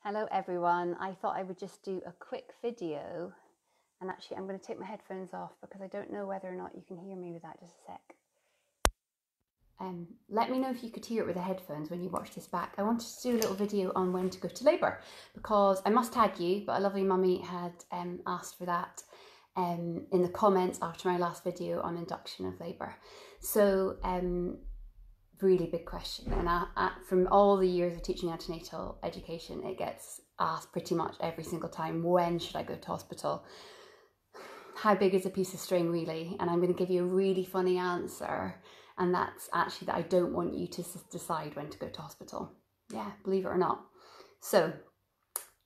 Hello everyone, I thought I would just do a quick video, and actually I'm going to take my headphones off because I don't know whether or not you can hear me with that. Just a sec. Let me know if you could hear it with the headphones when you watch this back. I wanted to do a little video on when to go to labour because I must tag you, but a lovely mummy had asked for that in the comments after my last video on induction of labour. So really big question, and from all the years of teaching antenatal education, it gets asked pretty much every single time, when should I go to hospital? How big is a piece of string really? And I'm going to give you a really funny answer, and that's actually that I don't want you to decide when to go to hospital. Yeah, believe it or not. So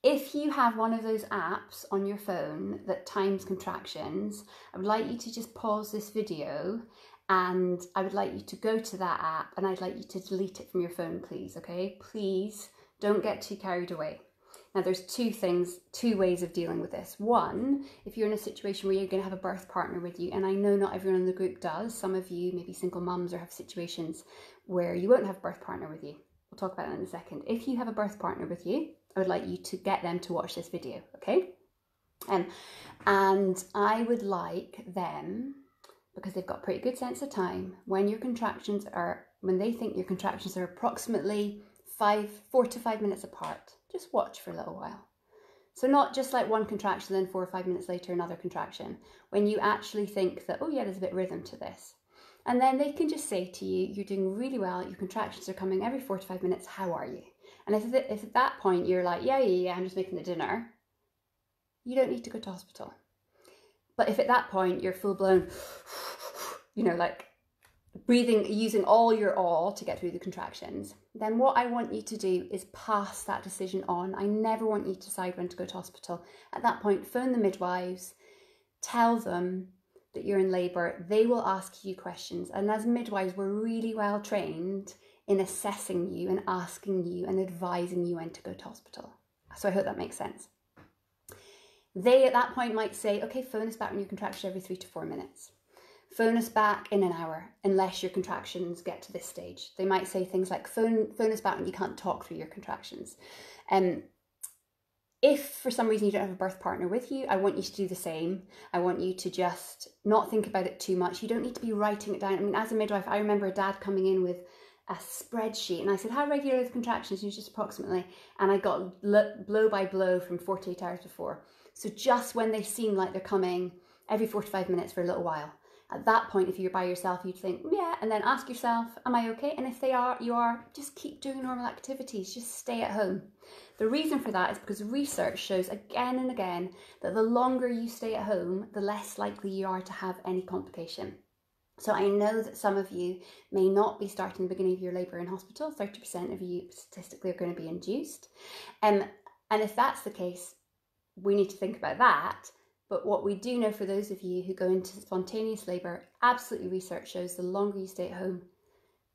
if you have one of those apps on your phone that times contractions, I would like you to just pause this video and I would like you to go to that app, and I'd like you to delete it from your phone, please, okay? Please don't get too carried away. Now there's two ways of dealing with this. One, if you're in a situation where you're going to have a birth partner with you, and I know not everyone in the group does, some of you maybe single mums or have situations where you won't have a birth partner with you. We'll talk about that in a second. If you have a birth partner with you, I would like you to get them to watch this video, okay? And I would like them, because they've got a pretty good sense of time, when they think your contractions are approximately 4 to 5 minutes apart, just watch for a little while. So not just like one contraction, then 4 or 5 minutes later, another contraction. When you actually think that, oh yeah, there's a bit of rhythm to this. And then they can just say to you, you're doing really well, your contractions are coming every 4 to 5 minutes, how are you? And if at that point you're like, yeah, I'm just making the dinner, you don't need to go to hospital. But if at that point you're full blown, like breathing, using all your all to get through the contractions, then what I want you to do is pass that decision on. I never want you to decide when to go to hospital. At that point, phone the midwives, tell them that you're in labour. They will ask you questions. And as midwives, we're really well trained in assessing you and asking you and advising you when to go to hospital. So I hope that makes sense. They at that point might say, okay, phone us back when your contractions every 3 to 4 minutes. Phone us back in an hour, unless your contractions get to this stage. They might say things like, phone us back when you can't talk through your contractions. If for some reason you don't have a birth partner with you, I want you to do the same. I want you to just not think about it too much. You don't need to be writing it down. I mean, as a midwife, I remember a dad coming in with a spreadsheet, and I said, how regular are the contractions? He was just approximately, and I got blow by blow from 48 hours before. So just when they seem like they're coming every 4 to 5 minutes for a little while, at that point, if you're by yourself, you'd think, yeah, and then ask yourself, am I okay? And if you are, just keep doing normal activities, just stay at home. The reason for that is because research shows again and again that the longer you stay at home, the less likely you are to have any complication. So I know that some of you may not be starting the beginning of your labour in hospital. 30% of you statistically are going to be induced. And if that's the case, we need to think about that. But what we do know for those of you who go into spontaneous labour, absolutely research shows the longer you stay at home,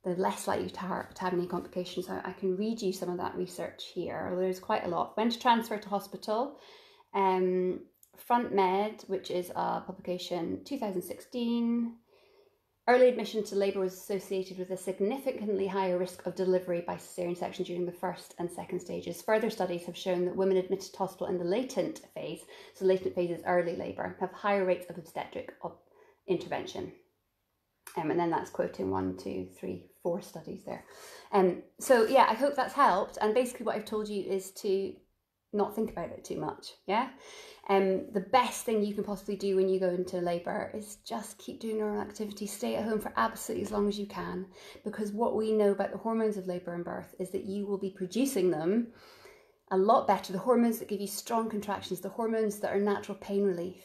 the less likely to have any complications. I can read you some of that research here, although there's quite a lot. When to transfer to hospital, Front Med, which is a publication 2016, early admission to labour was associated with a significantly higher risk of delivery by caesarean section during the first and second stages. Further studies have shown that women admitted to hospital in the latent phase, so latent phase is early labour, have higher rates of obstetric intervention. And then that's quoting 1, 2, 3, 4 studies there. So yeah, I hope that's helped. And basically what I've told you is to not think about it too much, yeah? The best thing you can possibly do when you go into labour is just keep doing normal activities, stay at home for absolutely as long as you can, because what we know about the hormones of labour and birth is that you will be producing them a lot better. The hormones that give you strong contractions, the hormones that are natural pain relief,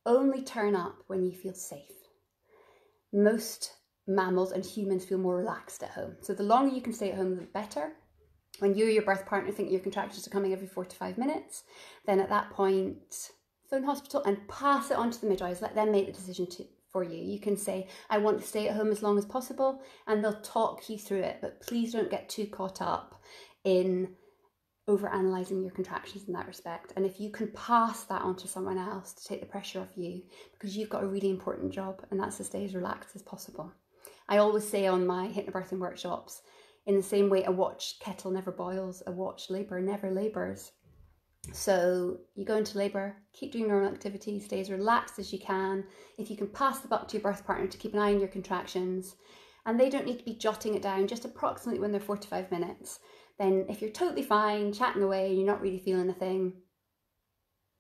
only turn up when you feel safe. Most mammals and humans feel more relaxed at home. So the longer you can stay at home, the better. When you or your birth partner think your contractions are coming every 4 to 5 minutes, then at that point, phone hospital and pass it on to the midwives. Let them make the decision for you. You can say, I want to stay at home as long as possible, and they'll talk you through it. But please don't get too caught up in over-analysing your contractions in that respect. And if you can pass that on to someone else to take the pressure off you, because you've got a really important job, and that's to stay as relaxed as possible. I always say on my hypnobirthing workshops, In the same way, a watched kettle never boils, a watched labour never labours. So you go into labour, keep doing normal activities, stay as relaxed as you can. If you can pass the buck to your birth partner to keep an eye on your contractions, and they don't need to be jotting it down, just approximately when they're 4 to 5 minutes. Then if you're totally fine, chatting away, and you're not really feeling a thing,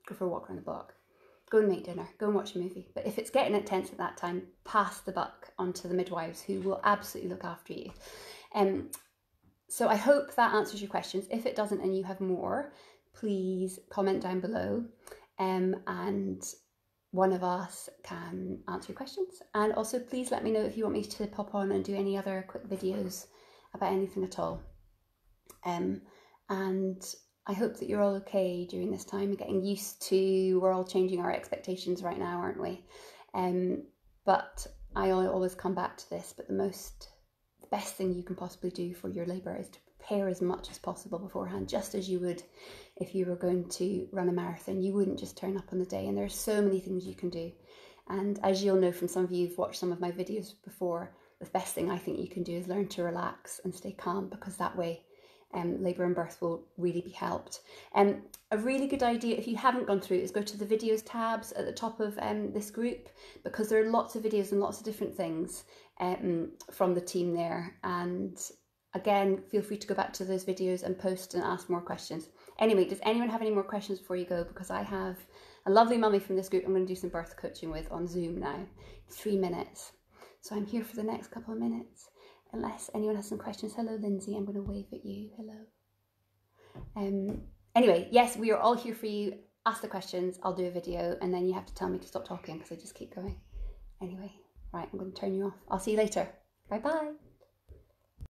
go for a walk around the block. Go and make dinner, go and watch a movie. But if it's getting tense at that time, pass the buck onto the midwives, who will absolutely look after you. So I hope that answers your questions. If it doesn't and you have more, please comment down below, and one of us can answer your questions. And also please let me know if you want me to pop on and do any other quick videos about anything at all. And I hope that you're all okay during this time and getting used to, we're all changing our expectations right now, aren't we? But I always come back to this, but the best thing you can possibly do for your labour is to prepare as much as possible beforehand, just as you would if you were going to run a marathon. You wouldn't just turn up on the day, and there's so many things you can do. And as you'll know from some of you who've watched some of my videos before, the best thing I think you can do is learn to relax and stay calm, because that way labour and birth will really be helped. A really good idea, if you haven't gone through it, is go to the videos tabs at the top of this group, because there are lots of videos and lots of different things from the team there. And again, feel free to go back to those videos and post and ask more questions. Anyway, does anyone have any more questions before you go? Because I have a lovely mummy from this group I'm going to do some birth coaching with on Zoom now, 3 minutes. So I'm here for the next couple of minutes. Unless anyone has some questions. Hello, Lindsay. I'm going to wave at you. Hello. Anyway, yes, we are all here for you. Ask the questions. I'll do a video, and then you have to tell me to stop talking because I just keep going. Anyway, right, I'm going to turn you off. I'll see you later. Bye-bye.